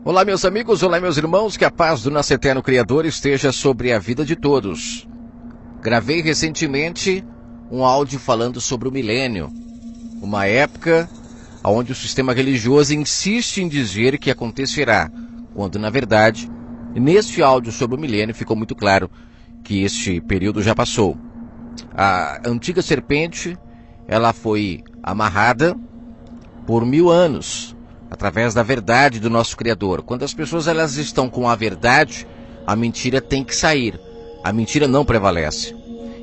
Olá, meus amigos, olá, meus irmãos, que a paz do nosso eterno Criador esteja sobre a vida de todos. Gravei recentemente um áudio falando sobre o milênio, uma época onde o sistema religioso insiste em dizer que acontecerá, quando, na verdade, neste áudio sobre o milênio ficou muito claro que este período já passou. A antiga serpente, ela foi amarrada por 1000 anos, através da verdade do nosso Criador. Quando as pessoas elas estão com a verdade, a mentira tem que sair. A mentira não prevalece.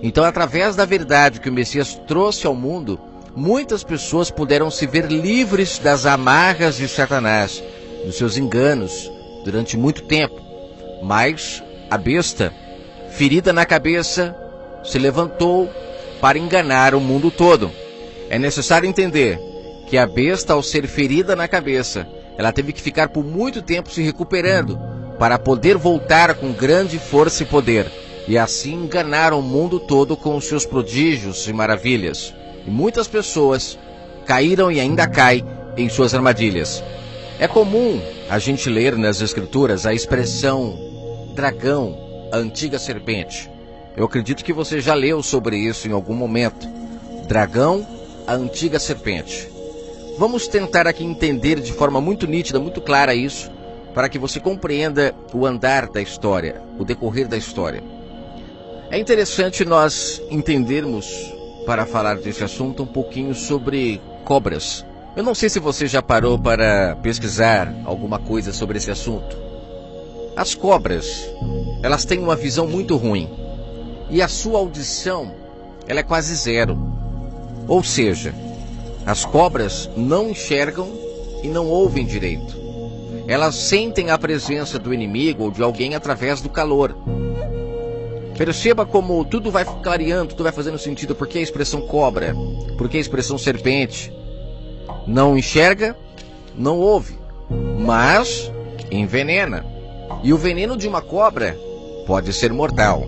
Então, através da verdade que o Messias trouxe ao mundo, muitas pessoas puderam se ver livres das amarras de Satanás, dos seus enganos, durante muito tempo. Mas a besta, ferida na cabeça, se levantou para enganar o mundo todo. É necessário entender que a besta, ao ser ferida na cabeça, ela teve que ficar por muito tempo se recuperando para poder voltar com grande força e poder, e assim enganar o mundo todo com os seus prodígios e maravilhas. E muitas pessoas caíram e ainda caem em suas armadilhas. É comum a gente ler nas Escrituras a expressão dragão, a antiga serpente. Eu acredito que você já leu sobre isso em algum momento. Dragão, a antiga serpente. Vamos tentar aqui entender de forma muito nítida, muito clara isso, para que você compreenda o andar da história, o decorrer da história. É interessante nós entendermos, para falar desse assunto, um pouquinho sobre cobras. Eu não sei se você já parou para pesquisar alguma coisa sobre esse assunto. As cobras, elas têm uma visão muito ruim, e a sua audição, ela é quase zero. Ou seja, as cobras não enxergam e não ouvem direito. Elas sentem a presença do inimigo ou de alguém através do calor. Perceba como tudo vai clareando, tudo vai fazendo sentido. Por que a expressão cobra? Por que a expressão serpente? Não enxerga, não ouve, mas envenena. E o veneno de uma cobra pode ser mortal.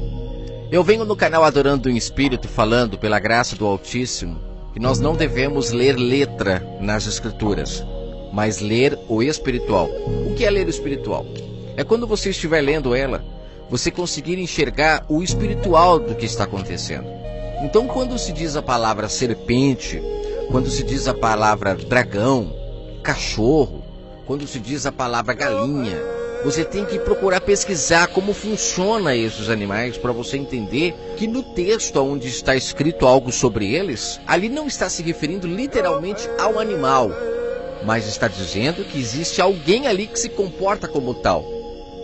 Eu venho no canal Adorando em Espírito falando, pela graça do Altíssimo, que nós não devemos ler letra nas Escrituras, mas ler o espiritual. O que é ler o espiritual? É quando você estiver lendo ela, você conseguir enxergar o espiritual do que está acontecendo. Então, quando se diz a palavra serpente, quando se diz a palavra dragão, cachorro, quando se diz a palavra galinha, você tem que procurar pesquisar como funciona esses animais para você entender que no texto onde está escrito algo sobre eles, ali não está se referindo literalmente ao animal, mas está dizendo que existe alguém ali que se comporta como tal.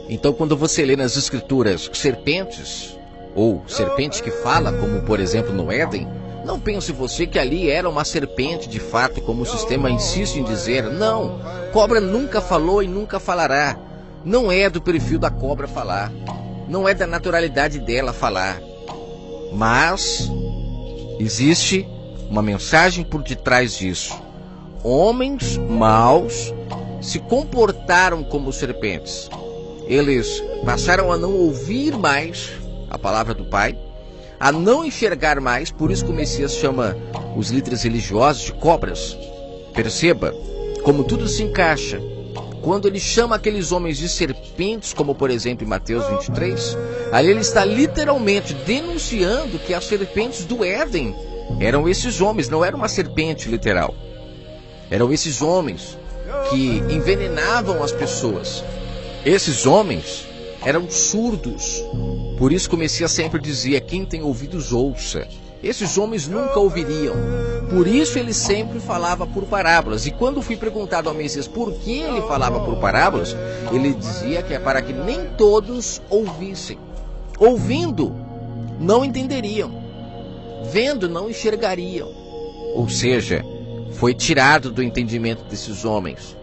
Então, quando você lê nas Escrituras serpentes, ou serpente que fala, como por exemplo no Éden, não pense você que ali era uma serpente de fato, como o sistema insiste em dizer. Não, cobra nunca falou e nunca falará. Não é do perfil da cobra falar, não é da naturalidade dela falar, mas existe uma mensagem por detrás disso. Homens maus se comportaram como serpentes. Eles passaram a não ouvir mais a palavra do Pai, a não enxergar mais, por isso que o Messias chama os líderes religiosos de cobras. Perceba como tudo se encaixa. Quando ele chama aqueles homens de serpentes, como por exemplo em Mateus 23, ali ele está literalmente denunciando que as serpentes do Éden eram esses homens, não era uma serpente literal. Eram esses homens que envenenavam as pessoas. Esses homens eram surdos. Por isso que o Messias sempre dizia: quem tem ouvidos ouça. Esses homens nunca ouviriam. Por isso ele sempre falava por parábolas. E quando fui perguntado ao Messias por que ele falava por parábolas, ele dizia que é para que nem todos ouvissem. Ouvindo, não entenderiam. Vendo, não enxergariam. Ou seja, foi tirado do entendimento desses homens.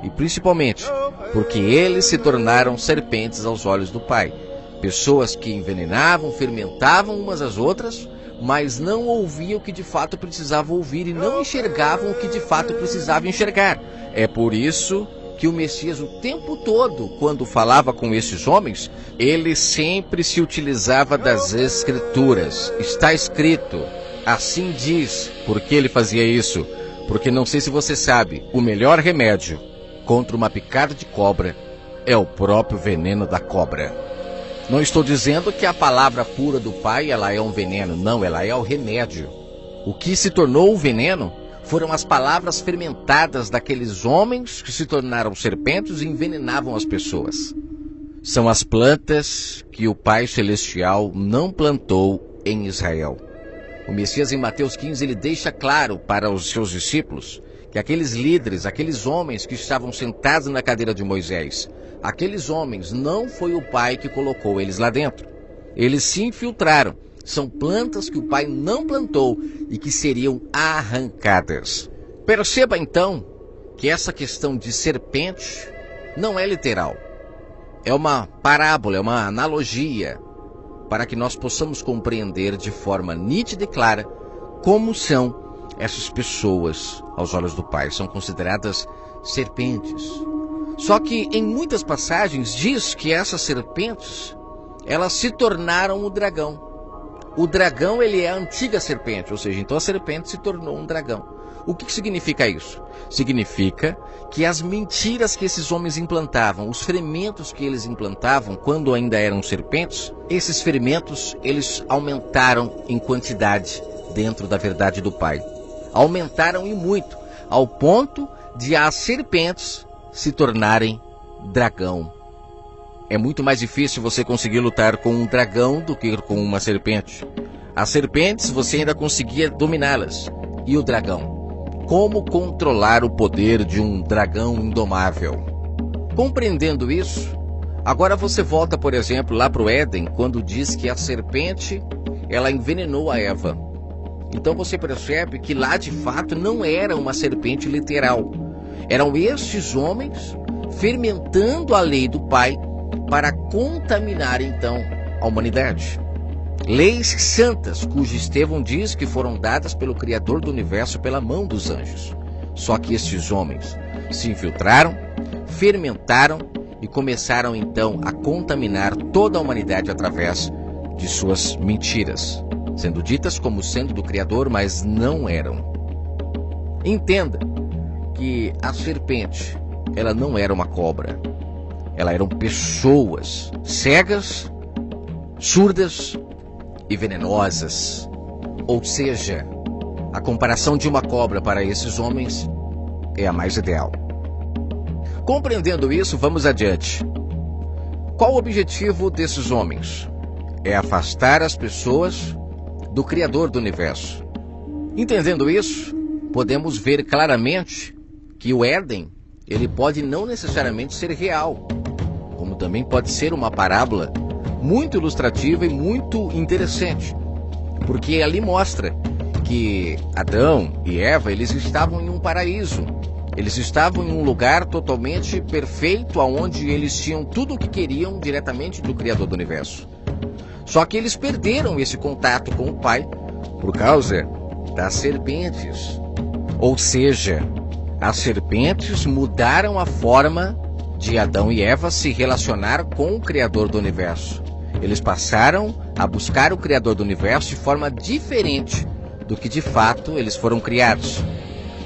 E principalmente porque eles se tornaram serpentes aos olhos do Pai. Pessoas que envenenavam, fermentavam umas às outras, mas não ouviam o que de fato precisavam ouvir e não enxergavam o que de fato precisavam enxergar. É por isso que o Messias, o tempo todo, quando falava com esses homens, ele sempre se utilizava das Escrituras. Está escrito, assim diz. Por que ele fazia isso? Porque não sei se você sabe, o melhor remédio contra uma picada de cobra é o próprio veneno da cobra. Não estou dizendo que a palavra pura do Pai ela é um veneno, não, ela é o remédio. O que se tornou o veneno foram as palavras fermentadas daqueles homens que se tornaram serpentes e envenenavam as pessoas. São as plantas que o Pai Celestial não plantou em Israel. O Messias em Mateus 15, ele deixa claro para os seus discípulos que aqueles líderes, aqueles homens que estavam sentados na cadeira de Moisés, aqueles homens não foi o Pai que colocou eles lá dentro. Eles se infiltraram. São plantas que o Pai não plantou e que seriam arrancadas. Perceba então que essa questão de serpente não é literal. É uma parábola, é uma analogia para que nós possamos compreender de forma nítida e clara como são essas pessoas aos olhos do Pai. São consideradas serpentes. Só que em muitas passagens diz que essas serpentes, elas se tornaram o dragão. O dragão, ele é a antiga serpente, ou seja, então a serpente se tornou um dragão. O que significa isso? Significa que as mentiras que esses homens implantavam, os ferimentos que eles implantavam quando ainda eram serpentes, esses ferimentos, eles aumentaram em quantidade dentro da verdade do Pai. Aumentaram e muito, ao ponto de as serpentes se tornarem dragão. É muito mais difícil você conseguir lutar com um dragão do que com uma serpente. As serpentes você ainda conseguia dominá-las. E o dragão? Como controlar o poder de um dragão indomável? Compreendendo isso, agora você volta, por exemplo, lá para o Éden, quando diz que a serpente, ela envenenou a Eva. Então você percebe que lá de fato não era uma serpente literal. Eram estes homens fermentando a lei do Pai para contaminar então a humanidade. Leis santas, cujo Estevão diz que foram dadas pelo Criador do Universo pela mão dos anjos. Só que estes homens se infiltraram, fermentaram e começaram então a contaminar toda a humanidade através de suas mentiras, sendo ditas como sendo do Criador, mas não eram. Entenda que a serpente, ela não era uma cobra. Elas eram pessoas cegas, surdas e venenosas. Ou seja, a comparação de uma cobra para esses homens é a mais ideal. Compreendendo isso, vamos adiante. Qual o objetivo desses homens? É afastar as pessoas do Criador do Universo. Entendendo isso, podemos ver claramente que o Éden, ele pode não necessariamente ser real, como também pode ser uma parábola muito ilustrativa e muito interessante, porque ali mostra que Adão e Eva, eles estavam em um paraíso, eles estavam em um lugar totalmente perfeito, onde eles tinham tudo o que queriam diretamente do Criador do Universo. Só que eles perderam esse contato com o Pai por causa das serpentes. Ou seja, as serpentes mudaram a forma de Adão e Eva se relacionar com o Criador do Universo. Eles passaram a buscar o Criador do Universo de forma diferente do que de fato eles foram criados.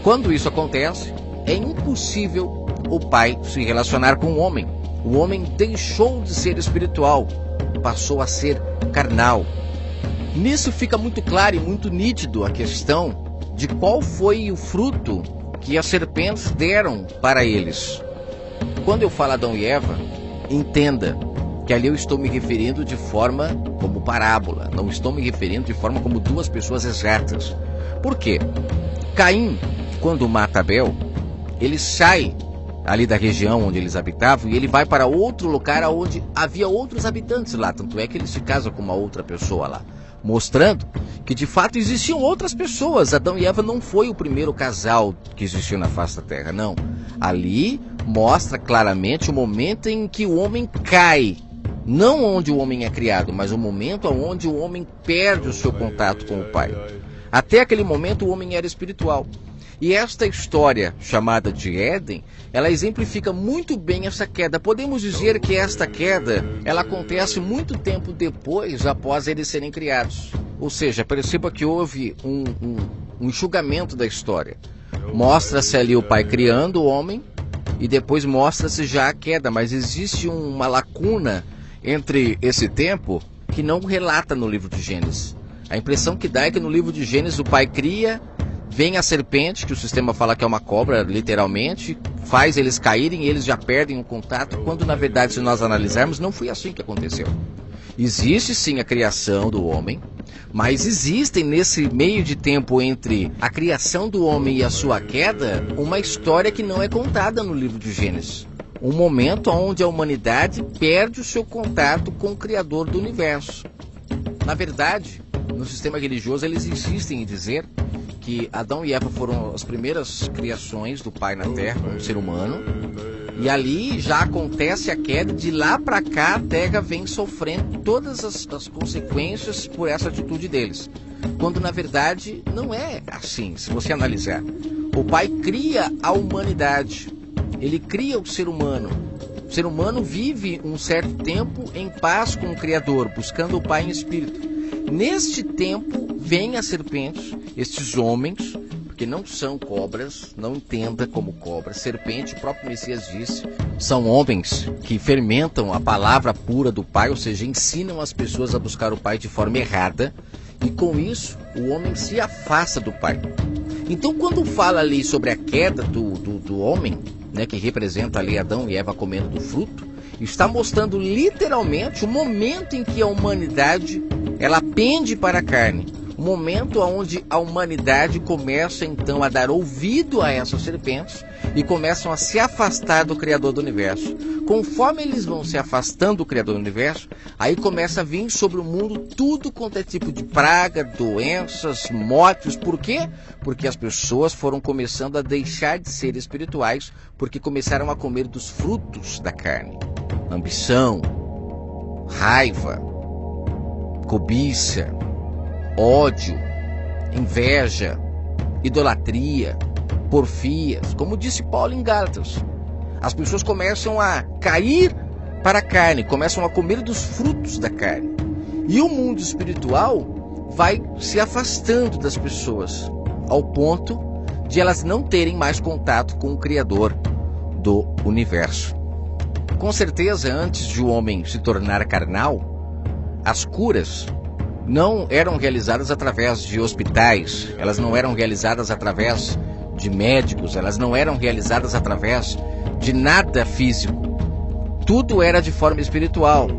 Quando isso acontece, é impossível o Pai se relacionar com o homem. O homem deixou de ser espiritual, passou a ser carnal. Nisso fica muito claro e muito nítido a questão de qual foi o fruto que as serpentes deram para eles. Quando eu falo Adão e Eva, entenda que ali eu estou me referindo de forma como parábola, não estou me referindo de forma como duas pessoas exatas. Por quê? Caim, quando mata Abel, ele sai ali da região onde eles habitavam e ele vai para outro lugar onde havia outros habitantes lá, tanto é que ele se casa com uma outra pessoa lá, mostrando que de fato existiam outras pessoas. Adão e Eva não foi o primeiro casal que existiu na face da terra, não. Ali mostra claramente o momento em que o homem cai, não onde o homem é criado, mas o momento onde o homem perde o seu contato com o Pai. Até aquele momento o homem era espiritual. E esta história, chamada de Éden, ela exemplifica muito bem essa queda. Podemos dizer que esta queda, ela acontece muito tempo depois, após eles serem criados. Ou seja, perceba que houve um enxugamento da história. Mostra-se ali o Pai criando o homem, e depois mostra-se já a queda, mas existe uma lacuna entre esse tempo que não relata no livro de Gênesis. A impressão que dá é que no livro de Gênesis o pai cria, vem a serpente, que o sistema fala que é uma cobra, literalmente, faz eles caírem e eles já perdem o contato, quando na verdade, se nós analisarmos, não foi assim que aconteceu. Existe sim a criação do homem, mas existem nesse meio de tempo entre a criação do homem e a sua queda, uma história que não é contada no livro de Gênesis. Um momento onde a humanidade perde o seu contato com o Criador do universo. Na verdade, no sistema religioso eles insistem em dizer que Adão e Eva foram as primeiras criações do Pai na Terra, como ser humano, e ali já acontece a queda, de lá para cá a Terra vem sofrendo todas as consequências por essa atitude deles. Quando na verdade não é assim, se você analisar. O Pai cria a humanidade, ele cria o ser humano. O ser humano vive um certo tempo em paz com o Criador, buscando o Pai em espírito. Neste tempo vêm as serpentes, estes homens, porque não são cobras, não entenda como cobras. Serpente, o próprio Messias disse, são homens que fermentam a palavra pura do Pai, ou seja, ensinam as pessoas a buscar o Pai de forma errada, e com isso o homem se afasta do Pai. Então quando fala ali sobre a queda do homem, né, que representa ali Adão e Eva comendo do fruto, está mostrando literalmente o momento em que a humanidade ela pende para a carne. O momento onde a humanidade começa então a dar ouvido a essas serpentes e começam a se afastar do Criador do Universo. Conforme eles vão se afastando do Criador do Universo, aí começa a vir sobre o mundo tudo quanto é tipo de praga, doenças, mortes. Por quê? Porque as pessoas foram começando a deixar de ser espirituais, porque começaram a comer dos frutos da carne. Ambição, raiva, cobiça, ódio, inveja, idolatria, porfias, como disse Paulo em Gálatas. As pessoas começam a cair para a carne, começam a comer dos frutos da carne. E o mundo espiritual vai se afastando das pessoas, ao ponto de elas não terem mais contato com o Criador do universo. Com certeza, antes de o homem se tornar carnal, as curas não eram realizadas através de hospitais, elas não eram realizadas através de médicos, elas não eram realizadas através de nada físico. Tudo era de forma espiritual.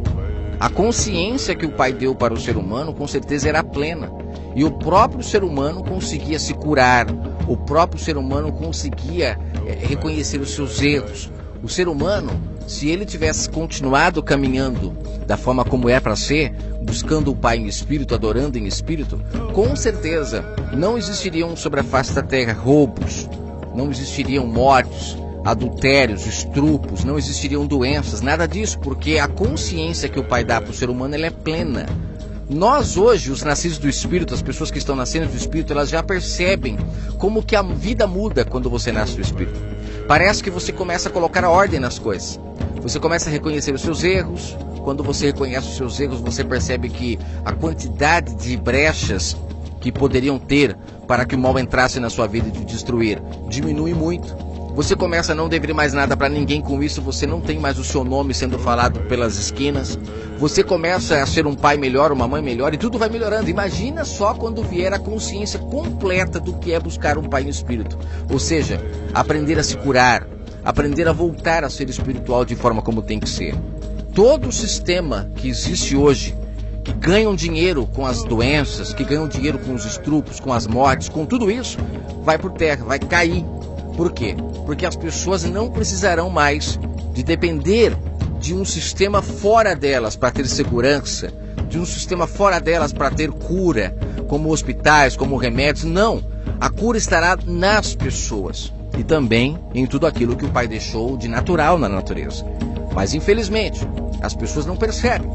A consciência que o Pai deu para o ser humano com certeza era plena. E o próprio ser humano conseguia se curar, o próprio ser humano conseguia reconhecer os seus erros. O ser humano, se ele tivesse continuado caminhando da forma como é para ser, buscando o Pai em espírito, adorando em espírito, com certeza não existiriam sobre a face da terra roubos, não existiriam mortes, adultérios, estrupos, não existiriam doenças, nada disso, porque a consciência que o Pai dá para o ser humano ela é plena. Nós hoje, os nascidos do Espírito, as pessoas que estão nascendo do Espírito, elas já percebem como que a vida muda quando você nasce do Espírito. Parece que você começa a colocar a ordem nas coisas. Você começa a reconhecer os seus erros. Quando você reconhece os seus erros, você percebe que a quantidade de brechas que poderiam ter para que o mal entrasse na sua vida e te destruir diminui muito. Você começa a não dever mais nada para ninguém, com isso você não tem mais o seu nome sendo falado pelas esquinas. Você começa a ser um pai melhor, uma mãe melhor, e tudo vai melhorando. Imagina só quando vier a consciência completa do que é buscar um pai no espírito. Ou seja, aprender a se curar, aprender a voltar a ser espiritual de forma como tem que ser. Todo o sistema que existe hoje, que ganham dinheiro com as doenças, que ganham dinheiro com os estrupos, com as mortes, com tudo isso, vai por terra, vai cair. Por quê? Porque as pessoas não precisarão mais de depender de um sistema fora delas para ter segurança, de um sistema fora delas para ter cura, como hospitais, como remédios. Não, a cura estará nas pessoas e também em tudo aquilo que o Pai deixou de natural na natureza. Mas infelizmente, as pessoas não percebem.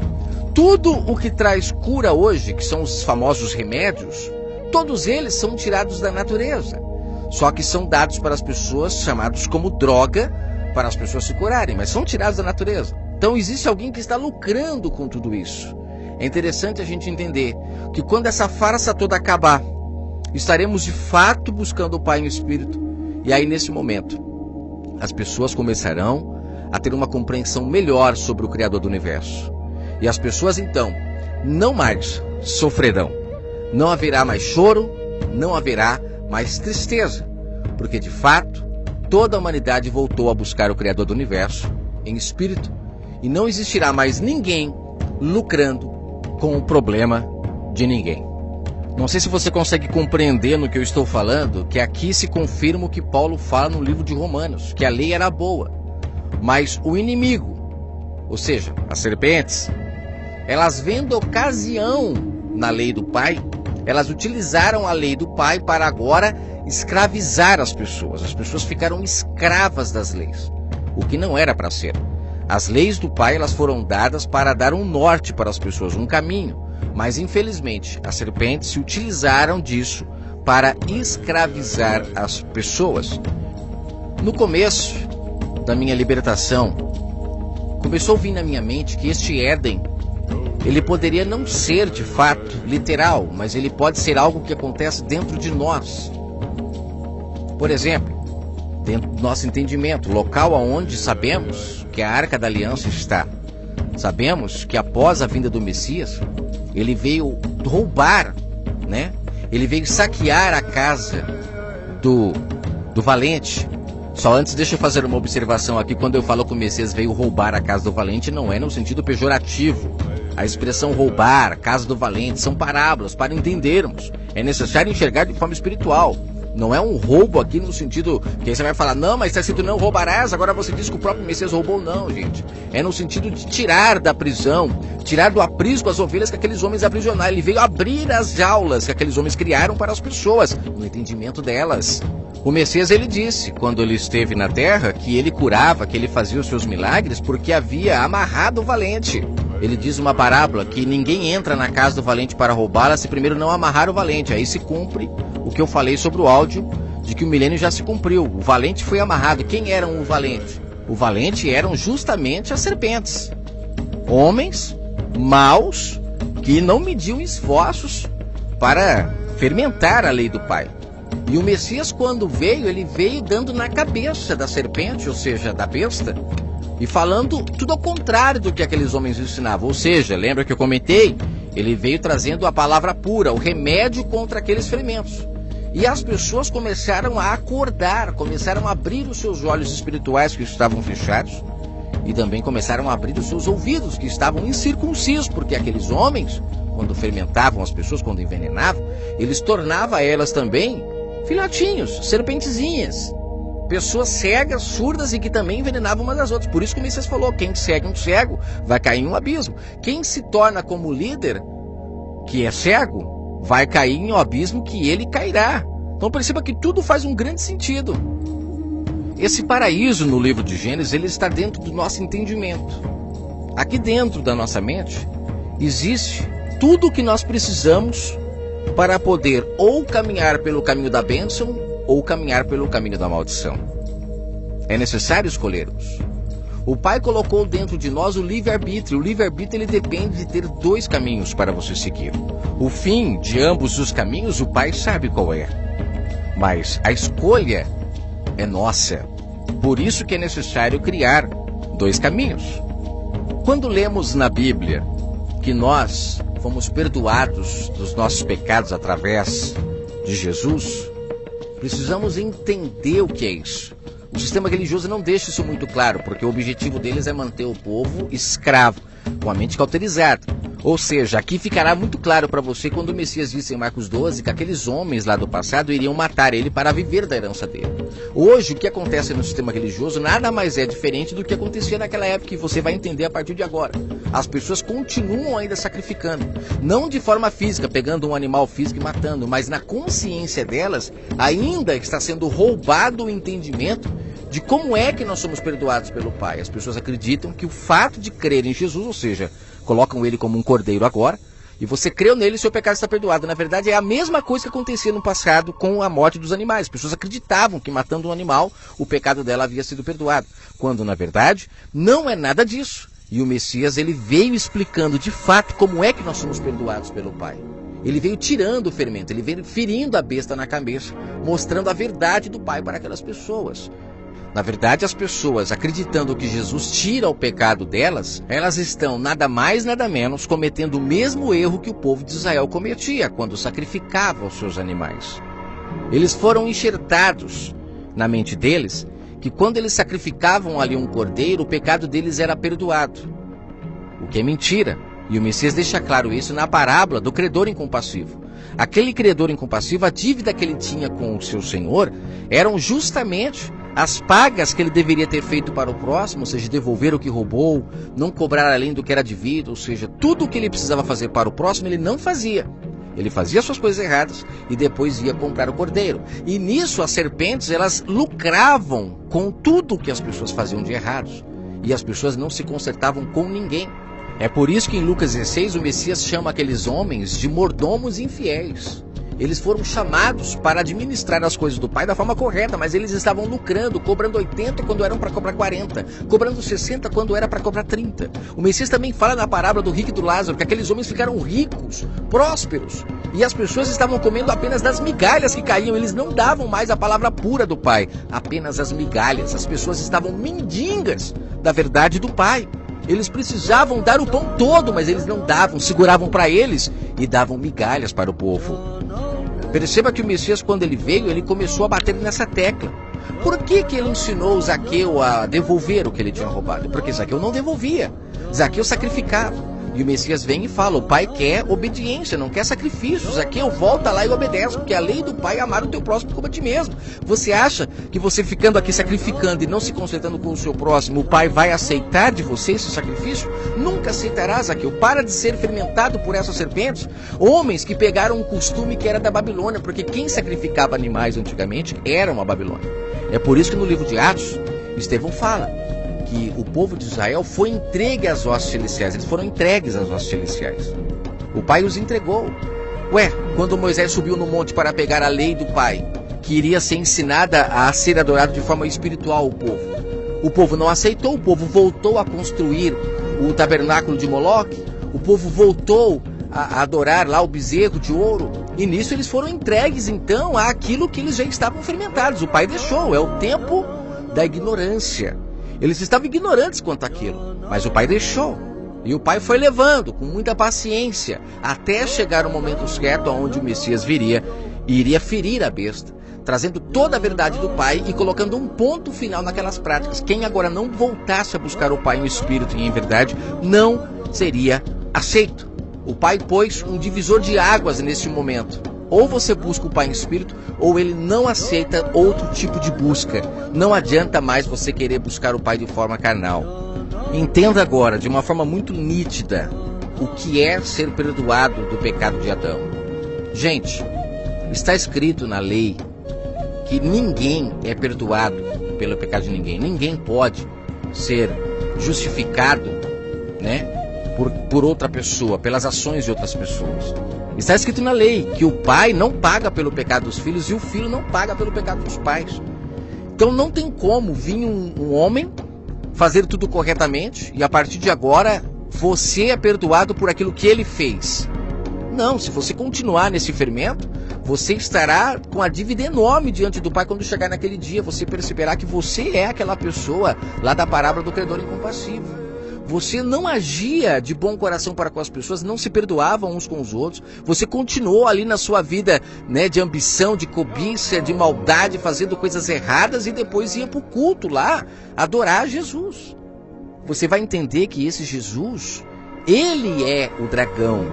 Tudo o que traz cura hoje, que são os famosos remédios, todos eles são tirados da natureza. Só que são dados para as pessoas, chamados como droga, para as pessoas se curarem, mas são tirados da natureza. Então existe alguém que está lucrando com tudo isso. É interessante a gente entender que quando essa farsa toda acabar, estaremos de fato buscando o Pai em espírito. E aí nesse momento, as pessoas começarão a ter uma compreensão melhor sobre o Criador do Universo. E as pessoas, então, não mais sofrerão. Não haverá mais choro, não haverá mais tristeza. Porque, de fato, toda a humanidade voltou a buscar o Criador do Universo em espírito. E não existirá mais ninguém lucrando com o problema de ninguém. Não sei se você consegue compreender no que eu estou falando, que aqui se confirma o que Paulo fala no livro de Romanos, que a lei era boa, mas o inimigo, ou seja, as serpentes, elas vendo ocasião na lei do Pai, elas utilizaram a lei do Pai para agora escravizar as pessoas. As pessoas ficaram escravas das leis, o que não era para ser. As leis do Pai, elas foram dadas para dar um norte para as pessoas, um caminho. Mas, infelizmente, as serpentes se utilizaram disso para escravizar as pessoas. No começo da minha libertação, começou a vir na minha mente que este Éden, ele poderia não ser, de fato, literal, mas ele pode ser algo que acontece dentro de nós. Por exemplo, dentro do nosso entendimento, local onde sabemos que a Arca da Aliança está. Sabemos que após a vinda do Messias, ele veio roubar, né? Ele veio saquear a casa do valente. Só antes, deixa eu fazer uma observação aqui. Quando eu falo que o Messias veio roubar a casa do valente, não é no sentido pejorativo. A expressão roubar, casa do valente, são parábolas para entendermos. É necessário enxergar de forma espiritual. Não é um roubo aqui no sentido que aí você vai falar, não, mas está escrito não roubarás, agora você diz que o próprio Messias roubou. Não, gente. É no sentido de tirar da prisão, tirar do aprisco as ovelhas que aqueles homens aprisionaram. Ele veio abrir as jaulas que aqueles homens criaram para as pessoas, no entendimento delas. O Messias, ele disse, quando ele esteve na terra, que ele curava, que ele fazia os seus milagres porque havia amarrado o valente. Ele diz uma parábola que ninguém entra na casa do valente para roubá-la se primeiro não amarrar o valente. Aí se cumpre o que eu falei sobre o áudio, de que o milênio já se cumpriu. O valente foi amarrado. Quem eram o valente? O valente eram justamente as serpentes. Homens maus que não mediam esforços para fermentar a lei do Pai. E o Messias, quando veio, ele veio dando na cabeça da serpente, ou seja, da besta, e falando tudo ao contrário do que aqueles homens ensinavam. Ou seja, lembra que eu comentei? Ele veio trazendo a palavra pura, o remédio contra aqueles ferimentos. E as pessoas começaram a acordar, começaram a abrir os seus olhos espirituais que estavam fechados, e também começaram a abrir os seus ouvidos que estavam incircuncisos, porque aqueles homens, quando fermentavam as pessoas, quando envenenavam, eles tornavam elas também filhotinhos, serpentezinhas. Pessoas cegas, surdas e que também envenenavam umas das outras. Por isso que o Messias falou, quem segue um cego vai cair em um abismo. Quem se torna como líder, que é cego, vai cair em um abismo que ele cairá. Então perceba que tudo faz um grande sentido. Esse paraíso no livro de Gênesis, ele está dentro do nosso entendimento. Aqui dentro da nossa mente, existe tudo o que nós precisamos para poder ou caminhar pelo caminho da bênção ou caminhar pelo caminho da maldição. É necessário escolhermos. O Pai colocou dentro de nós o livre-arbítrio. O livre-arbítrio, ele depende de ter dois caminhos para você seguir. O fim de ambos os caminhos, o Pai sabe qual é. Mas a escolha é nossa. Por isso que é necessário criar dois caminhos. Quando lemos na Bíblia que nós fomos perdoados dos nossos pecados através de Jesus, precisamos entender o que é isso. O sistema religioso não deixa isso muito claro, porque o objetivo deles é manter o povo escravo, com a mente cauterizada. Ou seja, aqui ficará muito claro para você quando o Messias disse em Marcos 12 que aqueles homens lá do passado iriam matar ele para viver da herança dele. Hoje, o que acontece no sistema religioso nada mais é diferente do que acontecia naquela época, e você vai entender a partir de agora. As pessoas continuam ainda sacrificando, não de forma física, pegando um animal físico e matando, mas na consciência delas ainda está sendo roubado o entendimento de como é que nós somos perdoados pelo Pai. As pessoas acreditam que o fato de crer em Jesus, ou seja, colocam ele como um cordeiro agora, e você creu nele e seu pecado está perdoado. Na verdade, é a mesma coisa que acontecia no passado com a morte dos animais. As pessoas acreditavam que matando um animal, o pecado dela havia sido perdoado, quando na verdade não é nada disso. E o Messias, ele veio explicando de fato como é que nós somos perdoados pelo Pai. Ele veio tirando o fermento, ele veio ferindo a besta na cabeça, mostrando a verdade do Pai para aquelas pessoas. Na verdade, as pessoas acreditando que Jesus tira o pecado delas, elas estão nada mais nada menos cometendo o mesmo erro que o povo de Israel cometia quando sacrificava os seus animais. Eles foram enxertados na mente deles que quando eles sacrificavam ali um cordeiro, o pecado deles era perdoado. O que é mentira. E o Messias deixa claro isso na parábola do credor incompassivo. Aquele credor incompassivo, a dívida que ele tinha com o seu senhor, eram justamente as pagas que ele deveria ter feito para o próximo, ou seja, devolver o que roubou, não cobrar além do que era devido, ou seja, tudo o que ele precisava fazer para o próximo, ele não fazia. Ele fazia suas coisas erradas e depois ia comprar o cordeiro. E nisso as serpentes, elas lucravam com tudo que as pessoas faziam de errados. E as pessoas não se consertavam com ninguém. É por isso que em Lucas 16 o Messias chama aqueles homens de mordomos infiéis. Eles foram chamados para administrar as coisas do Pai da forma correta, mas eles estavam lucrando, cobrando 80 quando eram para cobrar 40, cobrando 60 quando era para cobrar 30. O Messias também fala na parábola do rico e do Lázaro que aqueles homens ficaram ricos, prósperos, e as pessoas estavam comendo apenas das migalhas que caíam. Eles não davam mais a palavra pura do Pai, apenas as migalhas. As pessoas estavam mendigas da verdade do Pai. Eles precisavam dar o pão todo, mas eles não davam, seguravam para eles e davam migalhas para o povo. Perceba que o Messias, quando ele veio, ele começou a bater nessa tecla. Por que ele ensinou Zaqueu a devolver o que ele tinha roubado? Porque Zaqueu não devolvia, Zaqueu sacrificava. E o Messias vem e fala, o Pai quer obediência, não quer sacrifício. Zaqueu, volta lá e obedece, porque a lei do Pai é amar o teu próximo como a ti mesmo. Você acha que você ficando aqui sacrificando e não se consertando com o seu próximo, o Pai vai aceitar de você esse sacrifício? Nunca aceitará, Zaqueu. Para de ser fermentado por essas serpentes. Homens que pegaram um costume que era da Babilônia, porque quem sacrificava animais antigamente era uma Babilônia. É por isso que no livro de Atos, Estevão fala que o povo de Israel foi entregue às hostes celestiais. Eles foram entregues às hostes celestiais. O Pai os entregou. Quando Moisés subiu no monte para pegar a lei do Pai, que iria ser ensinada a ser adorado de forma espiritual o povo não aceitou. O povo voltou a construir o tabernáculo de Moloque. O povo voltou a adorar lá o bezerro de ouro. E nisso eles foram entregues então àquilo que eles já estavam fermentados. O Pai deixou. É o tempo da ignorância. Eles estavam ignorantes quanto àquilo, mas o Pai deixou. E o Pai foi levando com muita paciência até chegar o momento certo onde o Messias viria e iria ferir a besta, trazendo toda a verdade do Pai e colocando um ponto final naquelas práticas. Quem agora não voltasse a buscar o Pai em espírito e em verdade não seria aceito. O Pai pôs um divisor de águas nesse momento. Ou você busca o Pai em espírito, ou ele não aceita outro tipo de busca. Não adianta mais você querer buscar o Pai de forma carnal. Entenda agora, de uma forma muito nítida, o que é ser perdoado do pecado de Adão. Gente, está escrito na lei que ninguém é perdoado pelo pecado de ninguém. Ninguém pode ser justificado, por outra pessoa, pelas ações de outras pessoas. Está escrito na lei que o pai não paga pelo pecado dos filhos e o filho não paga pelo pecado dos pais. Então não tem como vir um homem fazer tudo corretamente e a partir de agora você é perdoado por aquilo que ele fez. Não, se você continuar nesse fermento, você estará com a dívida enorme diante do Pai quando chegar naquele dia. Você perceberá que você é aquela pessoa lá da parábola do credor incompassivo. Você não agia de bom coração para com as pessoas, não se perdoava uns com os outros. Você continuou ali na sua vida, de ambição, de cobiça, de maldade, fazendo coisas erradas e depois ia para o culto lá adorar Jesus. Você vai entender que esse Jesus, ele é o dragão,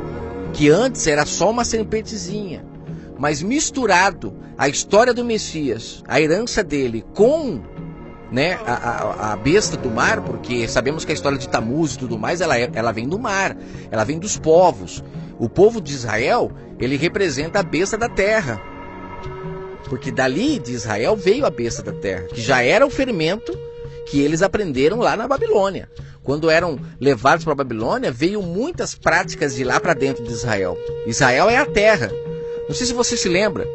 que antes era só uma serpentezinha, mas misturado a história do Messias, a herança dele com a besta do mar, porque sabemos que a história de Tamuz e tudo mais, ela vem do mar, ela vem dos povos. O povo de Israel, ele representa a besta da terra, porque dali de Israel veio a besta da terra, que já era o fermento que eles aprenderam lá na Babilônia. Quando eram levados para a Babilônia, veio muitas práticas de lá para dentro de Israel. Israel é a terra. Não sei se você se lembra,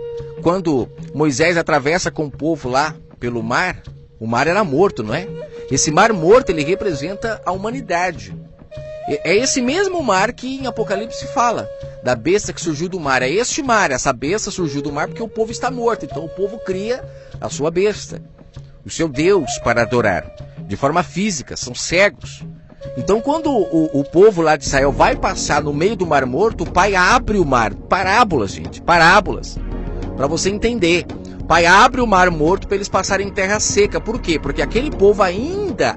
quando Moisés atravessa com o povo lá pelo mar, o mar era morto, não é? Esse mar morto, ele representa a humanidade. É esse mesmo mar que em Apocalipse fala, da besta que surgiu do mar. É este mar, essa besta surgiu do mar porque o povo está morto. Então o povo cria a sua besta. o seu Deus para adorar, de forma física, são cegos. Então quando o povo lá de Israel vai passar no meio do Mar Morto, o Pai abre o mar, parábolas, gente, parábolas, para você entender. O Pai abre o Mar Morto para eles passarem em terra seca. Por quê? Porque aquele povo ainda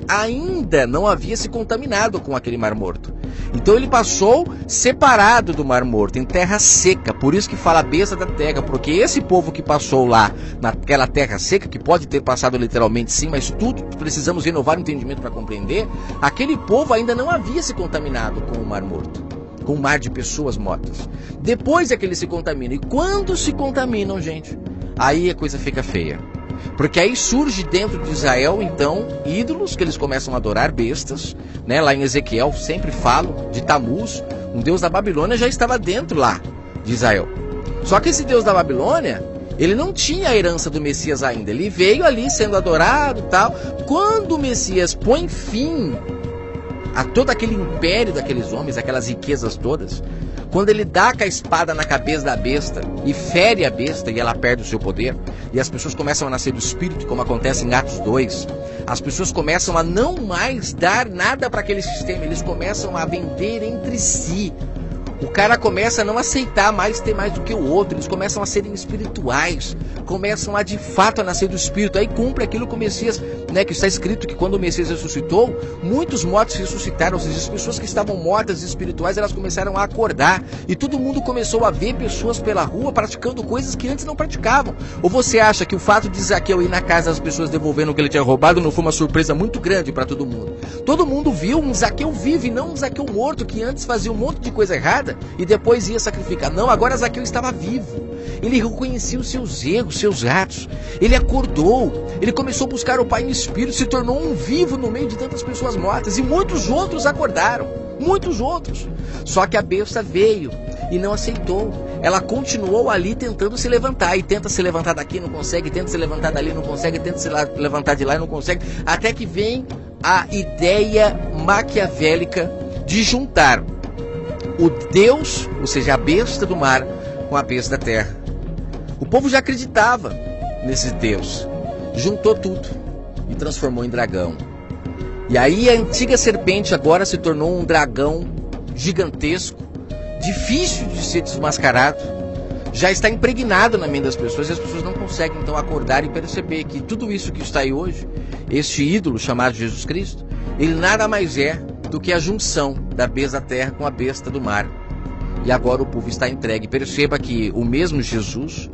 não havia se contaminado com aquele Mar Morto. Então ele passou separado do Mar Morto, em terra seca. Por isso que fala besta da terra, porque esse povo que passou lá naquela terra seca, que pode ter passado literalmente sim, mas tudo precisamos renovar o entendimento para compreender, aquele povo ainda não havia se contaminado com o Mar Morto, com o mar de pessoas mortas. Depois é que eles se contaminam. E quando se contaminam, gente, aí a coisa fica feia. Porque aí surge dentro de Israel, então, ídolos que eles começam a adorar, bestas, né? Lá em Ezequiel sempre falam de Tamuz, um deus da Babilônia já estava dentro lá de Israel. Só que esse deus da Babilônia, ele não tinha a herança do Messias ainda, ele veio ali sendo adorado e tal. Quando o Messias põe fim a todo aquele império daqueles homens, aquelas riquezas todas, quando ele dá com a espada na cabeça da besta e fere a besta e ela perde o seu poder, e as pessoas começam a nascer do Espírito, como acontece em Atos 2, as pessoas começam a não mais dar nada para aquele sistema, eles começam a vender entre si. O cara começa a não aceitar mais ter mais do que o outro, eles começam a serem espirituais, começam a de fato a nascer do Espírito. Aí cumpre aquilo que o Messias, né, que está escrito que quando o Messias ressuscitou, muitos mortos ressuscitaram, ou seja, as pessoas que estavam mortas espirituais, elas começaram a acordar, e todo mundo começou a ver pessoas pela rua praticando coisas que antes não praticavam. Ou você acha que o fato de Zaqueu ir na casa das pessoas devolvendo o que ele tinha roubado não foi uma surpresa muito grande para todo mundo? Todo mundo viu um Zaqueu vivo e não um Zaqueu morto, que antes fazia um monte de coisa errada e depois ia sacrificar. Não, agora Zaqueu estava vivo. Ele reconhecia os seus erros, seus atos. Ele acordou. Ele começou a buscar o Pai no Espírito, se tornou um vivo no meio de tantas pessoas mortas. E muitos outros acordaram. Muitos outros. Só que a besta veio e não aceitou. Ela continuou ali tentando se levantar. E tenta se levantar daqui, não consegue. Tenta se levantar dali, não consegue. Tenta se levantar de lá e não consegue. Até que vem a ideia maquiavélica de juntar o Deus, ou seja, a besta do mar, com a besta da terra. O povo já acreditava nesse Deus. Juntou tudo e transformou em dragão. E aí a antiga serpente agora se tornou um dragão gigantesco, difícil de ser desmascarado. Já está impregnado na mente das pessoas, e as pessoas não conseguem então acordar e perceber que tudo isso que está aí hoje, este ídolo chamado Jesus Cristo, ele nada mais é do que a junção da besta da terra com a besta do mar. E agora o povo está entregue. Perceba que o mesmo Jesus,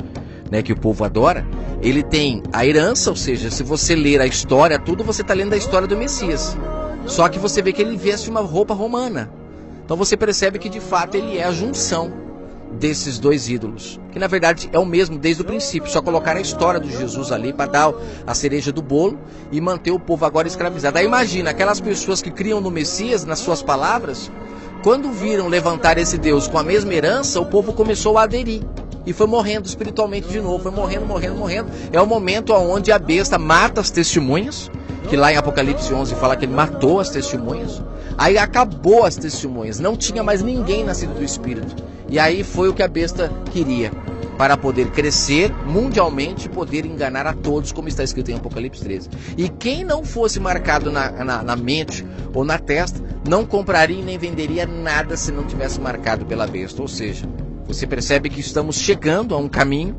né, que o povo adora, ele tem a herança, ou seja, se você ler a história, tudo você está lendo a história do Messias. Só que você vê que ele veste uma roupa romana. Então você percebe que de fato ele é a junção desses dois ídolos, que na verdade é o mesmo desde o princípio, só colocar a história do Jesus ali para dar a cereja do bolo e manter o povo agora escravizado. Aí imagina, aquelas pessoas que criam no Messias, nas suas palavras, quando viram levantar esse Deus com a mesma herança, o povo começou a aderir e foi morrendo espiritualmente de novo, foi morrendo. É o momento onde a besta mata as testemunhas, que lá em Apocalipse 11 fala que ele matou as testemunhas. Aí acabou as testemunhas, não tinha mais ninguém nascido do Espírito. E aí foi o que a besta queria, para poder crescer mundialmente e poder enganar a todos, como está escrito em Apocalipse 13. E quem não fosse marcado na mente ou na testa, não compraria e nem venderia nada se não tivesse marcado pela besta. Ou seja, você percebe que estamos chegando a um caminho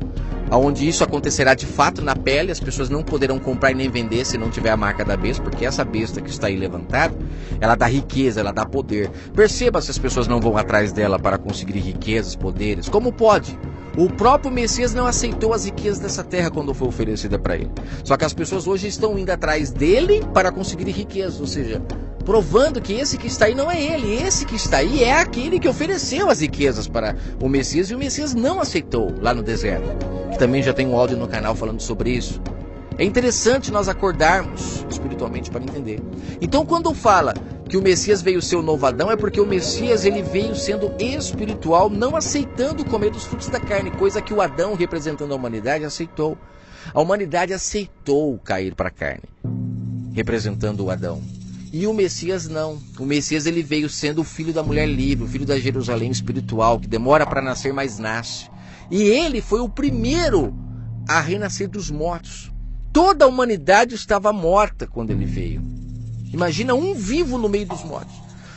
onde isso acontecerá de fato na pele. As pessoas não poderão comprar e nem vender se não tiver a marca da besta, porque essa besta que está aí levantada, ela dá riqueza, ela dá poder. Perceba se as pessoas não vão atrás dela para conseguir riquezas, poderes. Como pode? O próprio Messias não aceitou as riquezas dessa terra quando foi oferecida para ele. Só que as pessoas hoje estão indo atrás dele para conseguir riquezas, ou seja, provando que esse que está aí não é ele. Esse que está aí é aquele que ofereceu as riquezas para o Messias, e o Messias não aceitou lá no deserto. Que também já tem um áudio no canal falando sobre isso. É interessante nós acordarmos espiritualmente para entender. Então quando fala que o Messias veio ser o novo Adão, é porque o Messias ele veio sendo espiritual, não aceitando comer dos frutos da carne, coisa que o Adão, representando a humanidade, aceitou. A humanidade aceitou cair para a carne, representando o Adão. E o Messias não. O Messias ele veio sendo o filho da mulher livre, o filho da Jerusalém espiritual, que demora para nascer, mas nasce. E ele foi o primeiro a renascer dos mortos. toda a humanidade estava morta quando ele veio. Imagina um vivo no meio dos mortos.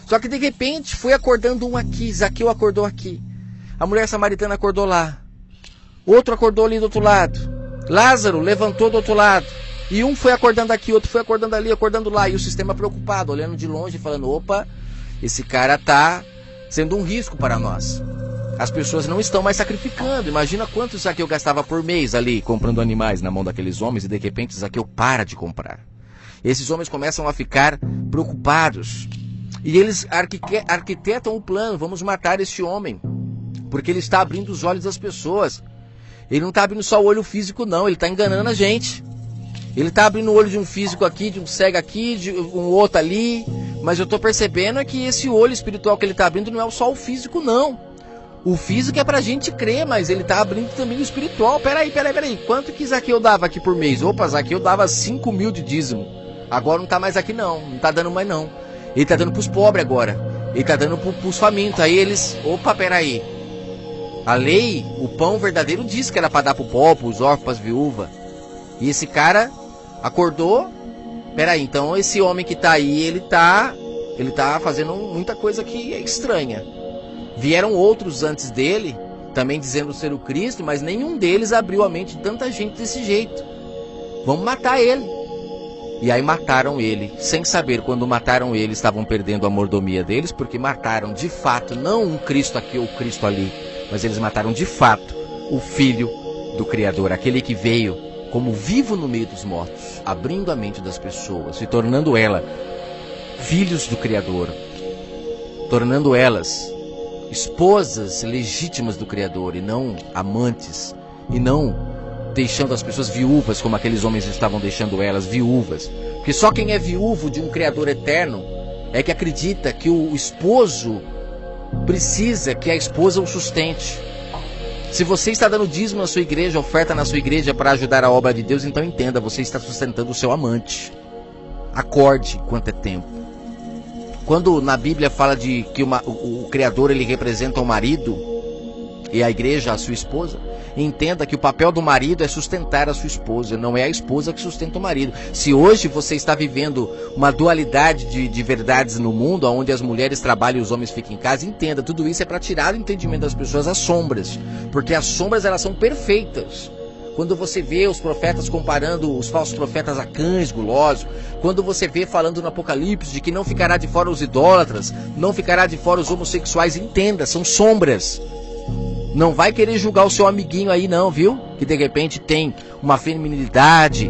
Só que de repente foi acordando um aqui, Zaqueu acordou aqui. A mulher samaritana acordou lá. Outro acordou ali do outro lado. Lázaro levantou do outro lado. E um foi acordando aqui, outro foi acordando ali, acordando lá. E o sistema preocupado, olhando de longe e falando, opa, esse cara está sendo um risco para nós. As pessoas não estão mais sacrificando. Imagina quanto Zaqueu gastava por mês ali, comprando animais na mão daqueles homens, e de repente Zaqueu para de comprar. Esses homens começam a ficar preocupados. E eles arquitetam o plano, vamos matar esse homem. Porque ele está abrindo os olhos das pessoas. Ele não está abrindo só o olho físico não, ele está enganando a gente. Ele está abrindo o olho de um físico aqui, de um cego aqui, de um outro ali. Mas eu estou percebendo é que esse olho espiritual que ele está abrindo não é só o físico não. O físico é pra gente crer, mas ele está abrindo também o espiritual. Peraí. Quanto que Zaqueu dava aqui por mês? Opa, Zaqueu dava 5 mil de dízimo. Agora não está mais aqui não, não está dando mais não. Ele está dando para os pobres agora. Ele está dando para os famintos. Aí eles, opa, peraí. A lei, o pão verdadeiro diz que era para dar para o pobre, para os órfãos, para as viúvas. E esse cara acordou. Peraí, então esse homem que está aí, ele tá fazendo muita coisa que é estranha. Vieram outros antes dele, também dizendo ser o Cristo, mas nenhum deles abriu a mente de tanta gente desse jeito. Vamos matar ele. E aí mataram ele, sem saber, quando mataram ele, estavam perdendo a mordomia deles, porque mataram de fato, não um Cristo aqui ou Cristo ali, mas eles mataram de fato o Filho do Criador, aquele que veio como vivo no meio dos mortos, abrindo a mente das pessoas, se tornando ela filhos do Criador, tornando elas esposas legítimas do Criador e não amantes, e não deixando as pessoas viúvas, como aqueles homens estavam deixando elas viúvas. Porque só quem é viúvo de um Criador eterno é que acredita que o esposo precisa que a esposa o sustente. Se você está dando dízimo na sua igreja, oferta na sua igreja para ajudar a obra de Deus, então entenda, você está sustentando o seu amante. Acorde enquanto é tempo. Quando na Bíblia fala de que o Criador ele representa o marido e a igreja a sua esposa, entenda que o papel do marido é sustentar a sua esposa, não é a esposa que sustenta o marido. Se hoje você está vivendo uma dualidade de verdades no mundo, onde as mulheres trabalham e os homens ficam em casa, entenda, tudo isso é para tirar o entendimento das pessoas as sombras, porque as sombras elas são perfeitas. Quando você vê os profetas comparando os falsos profetas a cães gulosos, quando você vê falando no Apocalipse de que não ficará de fora os idólatras, não ficará de fora os homossexuais, entenda, são sombras. Não vai querer julgar o seu amiguinho aí não, viu? Que de repente tem uma feminilidade.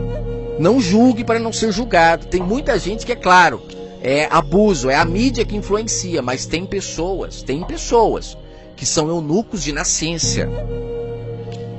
Não julgue para não ser julgado. Tem muita gente que, é claro, é abuso, é a mídia que influencia, mas tem pessoas que são eunucos de nascença.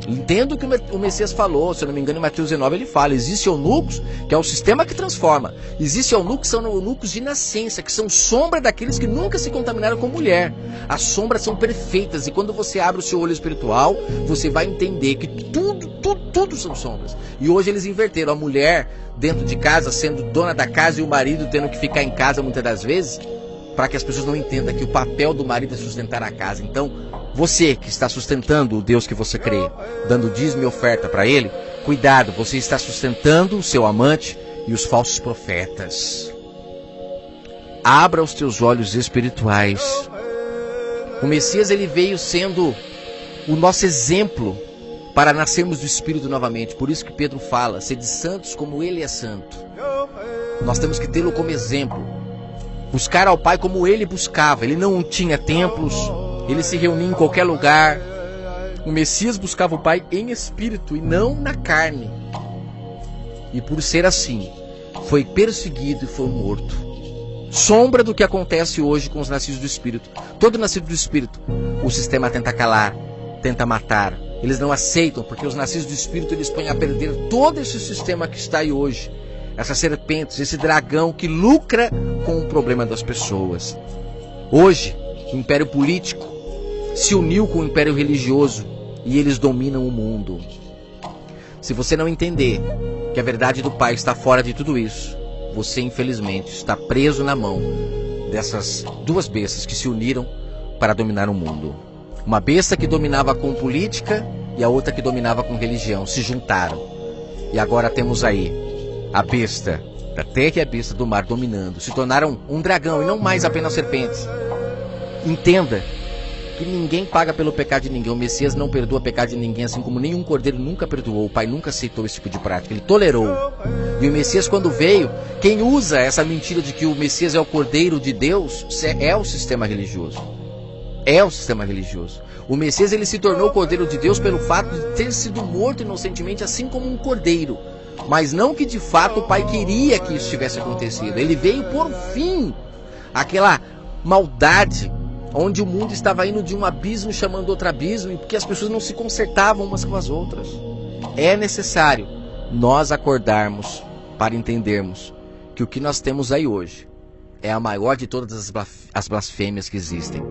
Entendo o que o Messias falou, se eu não me engano, em Mateus 19 ele fala, existem eunucos, que é o sistema que transforma. Existem eunucos que são eunucos de nascença, que são sombra daqueles que nunca se contaminaram com mulher. As sombras são perfeitas, e quando você abre o seu olho espiritual, você vai entender que tudo são sombras. E hoje eles inverteram a mulher dentro de casa, sendo dona da casa, e o marido tendo que ficar em casa muitas das vezes, para que as pessoas não entendam que o papel do marido é sustentar a casa. Então, você que está sustentando o Deus que você crê, dando dízimo e oferta para ele, cuidado, você está sustentando o seu amante e os falsos profetas. Abra os teus olhos espirituais. O Messias ele veio sendo o nosso exemplo para nascermos do Espírito novamente. Por isso que Pedro fala, sede santos como ele é santo. Nós temos que tê-lo como exemplo. Buscar ao Pai como ele buscava. Ele não tinha templos, ele se reunia em qualquer lugar. O Messias buscava o Pai em espírito e não na carne. E por ser assim, foi perseguido e foi morto. Sombra do que acontece hoje com os nascidos do Espírito. Todo nascido do Espírito, o sistema tenta calar, tenta matar. Eles não aceitam, porque os nascidos do Espírito, eles põem a perder todo esse sistema que está aí hoje. Essas serpentes, esse dragão que lucra com o problema das pessoas. Hoje, o império político se uniu com o império religioso e eles dominam o mundo. Se você não entender que a verdade do Pai está fora de tudo isso, você infelizmente está preso na mão dessas duas bestas que se uniram para dominar o mundo. Uma besta que dominava com política e a outra que dominava com religião se juntaram. E agora temos aí a besta da terra e a besta do mar dominando. Se tornaram um dragão e não mais apenas serpentes. Entenda que ninguém paga pelo pecado de ninguém. O Messias não perdoa o pecado de ninguém, assim como nenhum cordeiro nunca perdoou. O Pai nunca aceitou esse tipo de prática, ele tolerou. E o Messias, quando veio, quem usa essa mentira de que o Messias é o cordeiro de Deus é o sistema religioso. É o sistema religioso. O Messias, ele se tornou o cordeiro de Deus pelo fato de ter sido morto inocentemente, assim como um cordeiro. Mas não que de fato o Pai queria que isso tivesse acontecido. Ele veio por fim àquela maldade onde o mundo estava indo de um abismo chamando outro abismo, e porque as pessoas não se consertavam umas com as outras. É necessário nós acordarmos para entendermos que o que nós temos aí hoje é a maior de todas as blasfêmias que existem.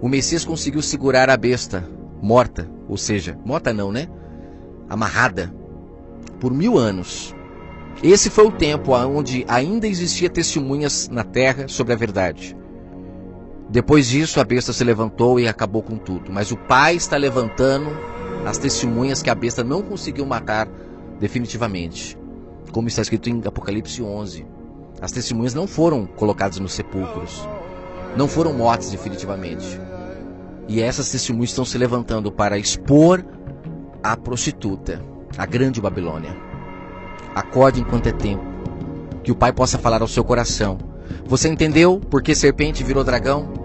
O Messias conseguiu segurar a besta morta, ou seja, morta não, né? Amarrada, por 1000 anos. Esse foi o tempo onde ainda existia testemunhas na terra sobre a verdade. Depois disso, a besta se levantou e acabou com tudo. Mas o Pai está levantando as testemunhas que a besta não conseguiu matar definitivamente. Como está escrito em Apocalipse 11. As testemunhas não foram colocadas nos sepulcros. Não foram mortas definitivamente. E essas testemunhas estão se levantando para expor a prostituta, a grande Babilônia. Acorde enquanto é tempo. Que o Pai possa falar ao seu coração. Você entendeu por que serpente virou dragão?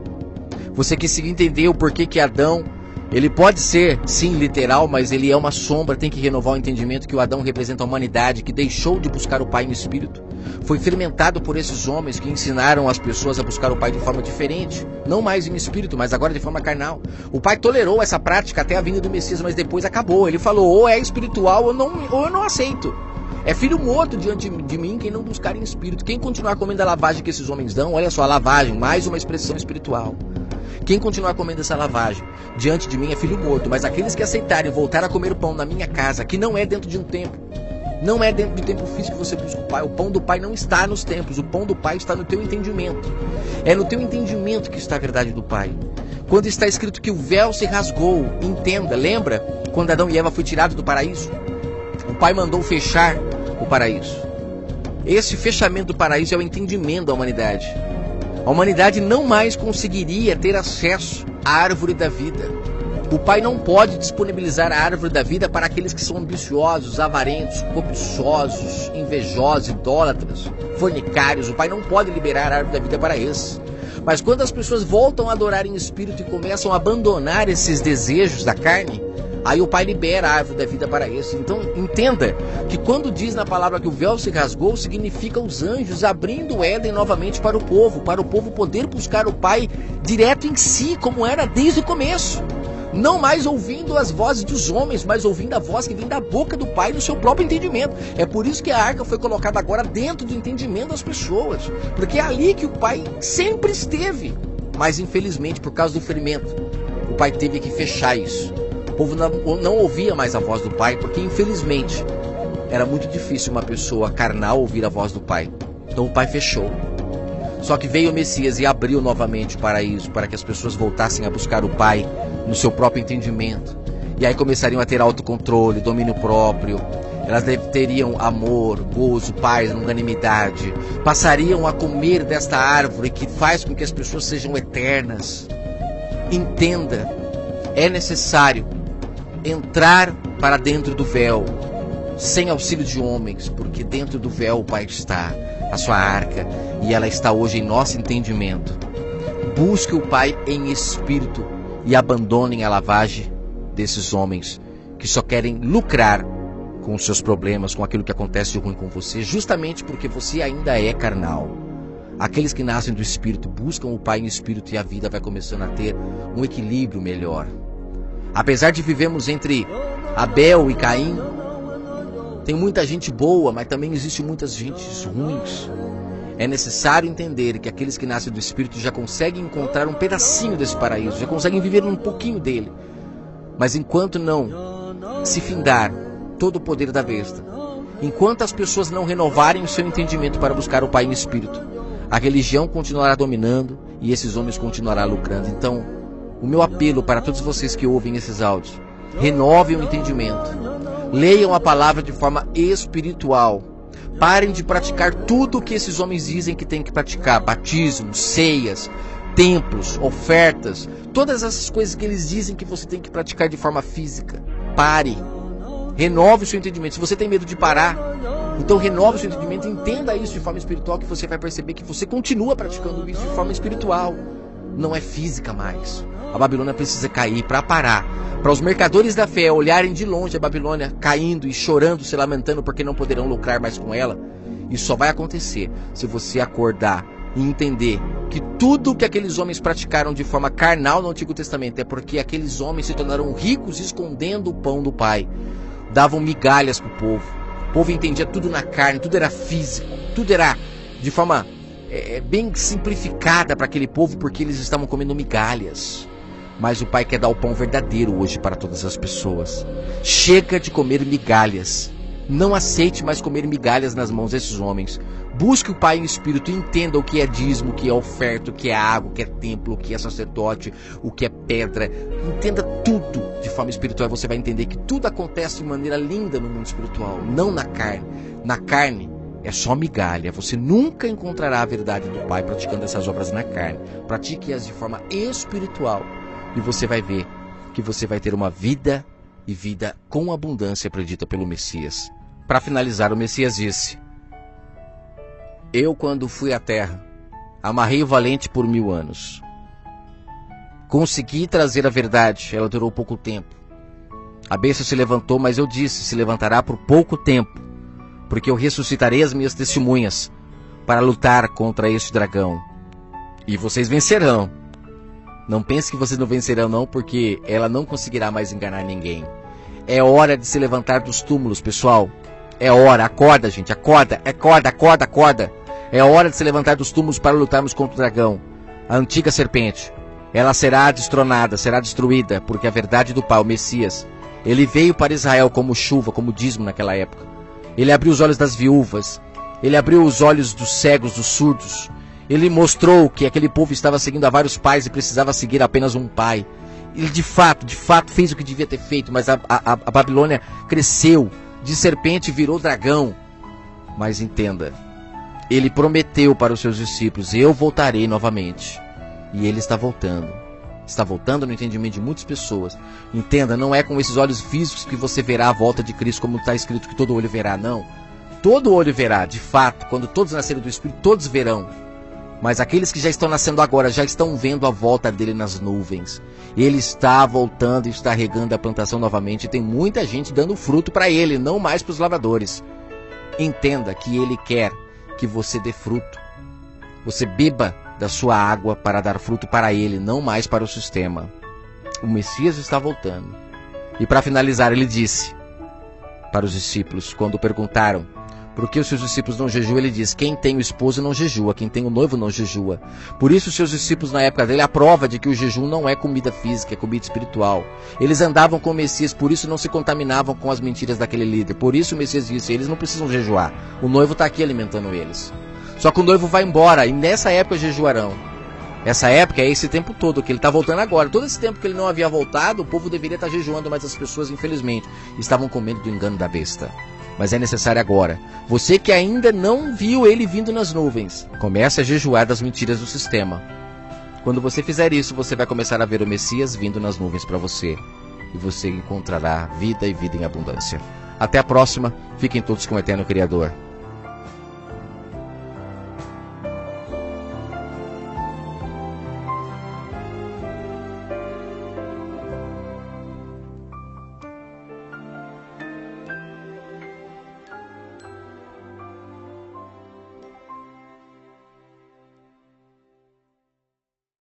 Você que entendeu por que Adão, ele pode ser, sim, literal, mas ele é uma sombra, tem que renovar o entendimento que o Adão representa a humanidade, que deixou de buscar o Pai no Espírito. Foi fermentado por esses homens que ensinaram as pessoas a buscar o Pai de forma diferente. Não mais em espírito, mas agora de forma carnal. O Pai tolerou essa prática até a vinda do Messias, mas depois acabou. Ele falou, ou é espiritual ou eu não aceito. É filho morto diante de mim quem não buscar em espírito. Quem continuar comendo a lavagem que esses homens dão, olha só, a lavagem, mais uma expressão espiritual. Quem continuar comendo essa lavagem diante de mim é filho morto. Mas aqueles que aceitarem voltar a comer o pão na minha casa, que não é dentro de um templo, não é dentro do templo físico que você busca o Pai. O pão do Pai não está nos templos. O pão do Pai está no teu entendimento. É no teu entendimento que está a verdade do Pai. Quando está escrito que o véu se rasgou, entenda, lembra quando Adão e Eva foram tirados do paraíso? O Pai mandou fechar o paraíso. Esse fechamento do paraíso é o entendimento da humanidade. A humanidade não mais conseguiria ter acesso à árvore da vida. O Pai não pode disponibilizar a árvore da vida para aqueles que são ambiciosos, avarentos, cobiçosos, invejosos, idólatras, fornicários. O Pai não pode liberar a árvore da vida para esses. Mas quando as pessoas voltam a adorar em espírito e começam a abandonar esses desejos da carne, aí o Pai libera a árvore da vida para esses. Então entenda que quando diz na palavra que o véu se rasgou, significa os anjos abrindo o Éden novamente para o povo poder buscar o Pai direto em si, como era desde o começo. Não mais ouvindo as vozes dos homens, mas ouvindo a voz que vem da boca do Pai no seu próprio entendimento. É por isso que a arca foi colocada agora dentro do entendimento das pessoas, porque é ali que o Pai sempre esteve. Mas infelizmente, por causa do ferimento, o Pai teve que fechar isso. O povo não ouvia mais a voz do Pai, porque infelizmente era muito difícil uma pessoa carnal ouvir a voz do Pai. Então o Pai fechou. Só que veio o Messias e abriu novamente o paraíso para que as pessoas voltassem a buscar o Pai no seu próprio entendimento. E aí começariam a ter autocontrole, domínio próprio. Elas teriam amor, gozo, paz, longanimidade. Passariam a comer desta árvore que faz com que as pessoas sejam eternas. Entenda, é necessário entrar para dentro do véu, sem auxílio de homens, porque dentro do véu o Pai está, a sua arca, e ela está hoje em nosso entendimento. Busque o Pai em espírito e abandonem a lavagem desses homens que só querem lucrar com os seus problemas, com aquilo que acontece de ruim com você, justamente porque você ainda é carnal. Aqueles que nascem do Espírito buscam o Pai em espírito e a vida vai começando a ter um equilíbrio melhor. Apesar de vivermos entre Abel e Caim, tem muita gente boa, mas também existe muitas gentes ruins. É necessário entender que aqueles que nascem do Espírito já conseguem encontrar um pedacinho desse paraíso, já conseguem viver um pouquinho dele. Mas enquanto não se findar todo o poder da besta, enquanto as pessoas não renovarem o seu entendimento para buscar o Pai em Espírito, a religião continuará dominando e esses homens continuarão lucrando. Então, o meu apelo para todos vocês que ouvem esses áudios: renovem o entendimento. Leiam a palavra de forma espiritual. Parem de praticar tudo o que esses homens dizem que tem que praticar. Batismos, ceias, templos, ofertas. Todas essas coisas que eles dizem que você tem que praticar de forma física. Pare. Renove o seu entendimento. Se você tem medo de parar, então renove o seu entendimento. Entenda isso de forma espiritual, que você vai perceber que você continua praticando isso de forma espiritual. Não é física mais. A Babilônia precisa cair para parar. Para os mercadores da fé olharem de longe a Babilônia caindo e chorando, se lamentando porque não poderão lucrar mais com ela. Isso só vai acontecer se você acordar e entender que tudo que aqueles homens praticaram de forma carnal no Antigo Testamento é porque aqueles homens se tornaram ricos escondendo o pão do Pai. Davam migalhas para o povo. O povo entendia tudo na carne, tudo era físico, tudo era de forma bem simplificada para aquele povo, porque eles estavam comendo migalhas. Mas o Pai quer dar o pão verdadeiro hoje para todas as pessoas. Chega de comer migalhas. Não aceite mais comer migalhas nas mãos desses homens. Busque o Pai em espírito e entenda o que é dízimo, o que é oferta, o que é água, o que é templo, o que é sacerdote, o que é pedra. Entenda tudo de forma espiritual. Você vai entender que tudo acontece de maneira linda no mundo espiritual, não na carne. Na carne é só migalha. Você nunca encontrará a verdade do Pai praticando essas obras na carne. Pratique-as de forma espiritual. E você vai ver que você vai ter uma vida, e vida com abundância predita pelo Messias. Para finalizar, o Messias disse: eu, quando fui à terra, amarrei o valente por 1000 anos. Consegui trazer a verdade, ela durou pouco tempo. A besta se levantou, mas eu disse, se levantará por pouco tempo, porque eu ressuscitarei as minhas testemunhas para lutar contra este dragão. E vocês vencerão. Não pense que vocês não vencerão não, porque ela não conseguirá mais enganar ninguém. É hora de se levantar dos túmulos, pessoal. É hora, acorda, gente, acorda. É hora de se levantar dos túmulos para lutarmos contra o dragão, a antiga serpente. Ela será destronada, será destruída, porque a verdade do Pai, o Messias, ele veio para Israel como chuva, como dízimo naquela época. Ele abriu os olhos das viúvas, ele abriu os olhos dos cegos, dos surdos. Ele mostrou que aquele povo estava seguindo a vários pais e precisava seguir apenas um pai. Ele de fato fez o que devia ter feito, mas a Babilônia cresceu, de serpente virou dragão. Mas entenda, ele prometeu para os seus discípulos: eu voltarei novamente. E ele está voltando no entendimento de muitas pessoas. Entenda, não é com esses olhos físicos que você verá a volta de Cristo, como está escrito que todo olho verá, não. Todo olho verá, de fato, quando todos nascerem do Espírito, todos verão. Mas aqueles que já estão nascendo agora, já estão vendo a volta dele nas nuvens. Ele está voltando e está regando a plantação novamente. E tem muita gente dando fruto para ele, não mais para os lavradores. Entenda que ele quer que você dê fruto. Você beba da sua água para dar fruto para ele, não mais para o sistema. O Messias está voltando. E para finalizar, ele disse para os discípulos, quando perguntaram por que os seus discípulos não jejuam, ele diz: quem tem o esposo não jejua, quem tem o noivo não jejua. Por isso os seus discípulos na época dele, a prova de que o jejum não é comida física, é comida espiritual. Eles andavam com o Messias, por isso não se contaminavam com as mentiras daquele líder. Por isso o Messias disse: eles não precisam jejuar, o noivo está aqui alimentando eles. Só que o noivo vai embora e nessa época jejuarão. Essa época é esse tempo todo, que ele está voltando agora. Todo esse tempo que ele não havia voltado, o povo deveria estar jejuando, mas as pessoas, infelizmente, estavam com medo do engano da besta. Mas é necessário agora. Você que ainda não viu ele vindo nas nuvens, comece a jejuar das mentiras do sistema. Quando você fizer isso, você vai começar a ver o Messias vindo nas nuvens para você. E você encontrará vida e vida em abundância. Até a próxima. Fiquem todos com o Eterno Criador.